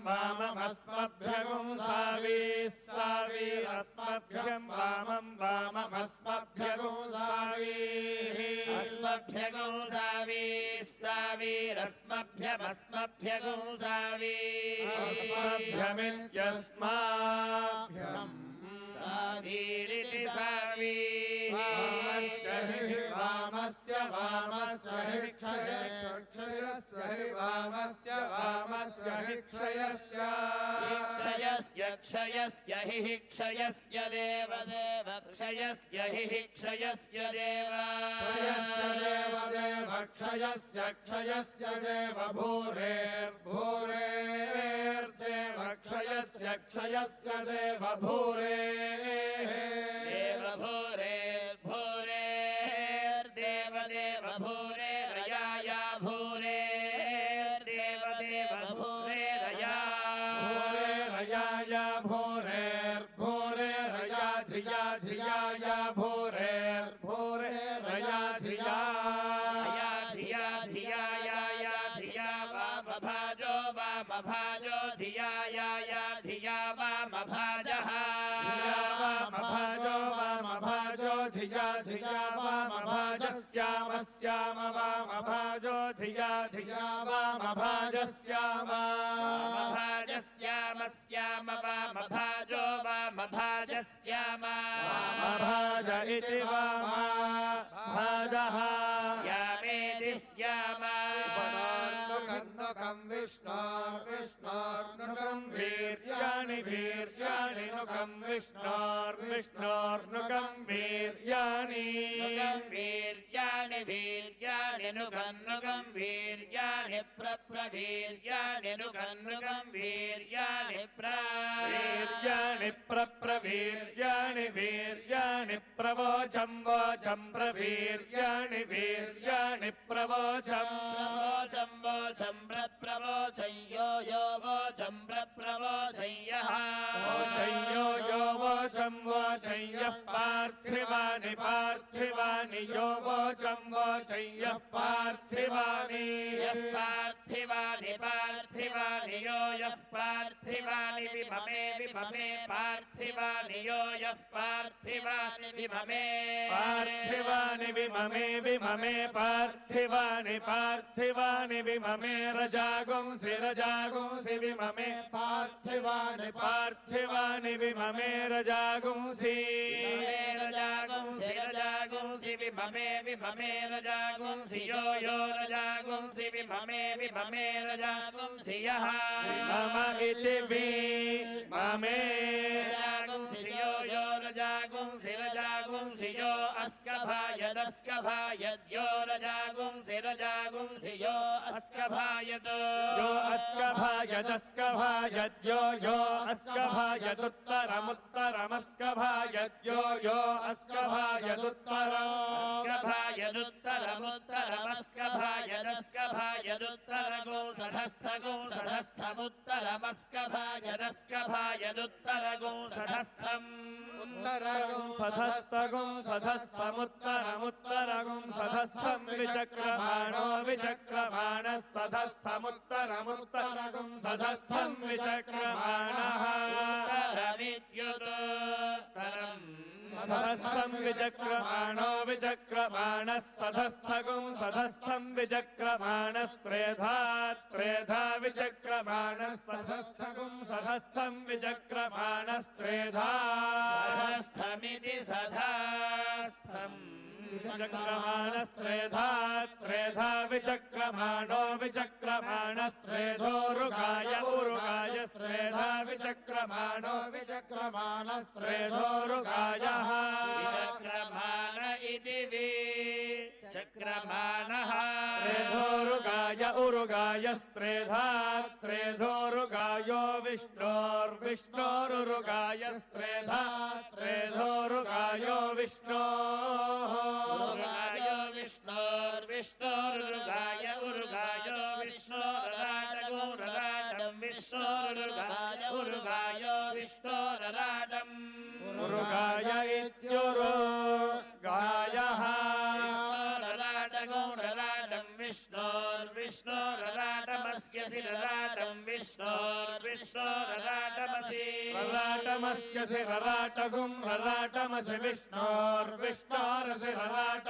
वाममस्मभ्यगुं सावीः सावीरस्मभ्यं वामं वाममस्मभ्यगुं सावीः अस्मभ्यगुं सावीः सावीरस्मभ्यमस्मभ्यगुं सावीः अस्मभ्यमित्यस्माभ्यम् सावीरिति सावीः वामस्य वामस्य हि क्षयस्य हि वामस्य वामस्य हि क्षयस्य क्षयस्य हि क्षयस्य देवदेव क्षयस्य हि क्षयस्य देव क्षयस्य देव भूरेर्भूरेर्देव क्षयस्य देव भूरे भूरेर्देवदेव भूरेरया भूरेर्देवदेव भूरेरया भूरेर्भूरेरया धिया भूरेर्भूरेरया धिया वामभाजो धिया वामभाजः वामभाजो धिया वामभाजस्याम वामभाजो धिया वामभाजस्याम वामभाजो वामभाजस्याम वामभाज इति वामभाजः श्यामेति श्याम नुकं विष्णोर्नुकं वीर्याणि नुकं विष्णोर्नुकं वीर्याणि नुकं वीर्याणि प्रप्रवीर्याणि नुकं वीर्याणि वीर्याणि प्रवोचं प्रवीर्याणि वीर्याणि प्रवोचं प्रवोचं यो वोचं प्रवोचं यः यो वोचं यः पार्थिवानि यो वोचं यः पार्थिवानि यो यः पार्थिवानि विभमे पार्थिवानि यो यः पार्थिवानि विभमे पार्थिवानि विभमे रजागुंसि विममे पार्थिवानि विममे रजागुंसि विममे रजागुंसि यो रजागुंसि विममे रजागुंसि यः मम इति विममे रजागुंसि यो रजागुंसि यो अस्कभायदस्कभायद्यो रजागुंसि यो अस्कभायत् यो अस्कभायदुत्तरमुत्तरमस्कभायद्यो अस्कभायदुत्तरमुत्तरमस्कभायदस्कभायदुत्तरगो सधस्थगो सधस्थम् सधस्थमुत्तरमुत्तरमुत्तरगुं सधस्थं विचक्रमाणः सधस्थमुत्तरमुत्तरगुं सधस्थं विचक्रमाणः सधस्थं विचक्रमाणः सधस्थगुं सधस्थं विचक्रमाणस्त्रेधा विचक्रमाणः सधस्थगुं सधस्थं विचक्रमाणस्त्रेधा सधस्थमिति सधस्थम् विचक्रमाणस्त्रेधा विचक्रमाणो विचक्रमाणस्त्रेधोरुगाय उरुगायस्त्रेधा विचक्रमाणो विचक्रमाणस्त्रेधोरुगायः विचक्रमाण इति विचक्रमाणः त्रेधोरुगाय उरुगायस्त्रेधोरुगायो विष्णोरुगायस्त्रेधा त्रेधोरुगायो विष्णोः उरुगायो विष्णोरुगाय उरुगायो विष्णोरराटं उरुगायो विष्णोरराटम् उरुगाय इत्युरुगायः रराटं विष्णोर्विष्णोरराटमस्य शिरराटं विष्णु विष्णोर्विष्णोरराटमसि रराटमस्यसि रराटगुं रराटमसि विष्णोर्विष्णोरसि रराट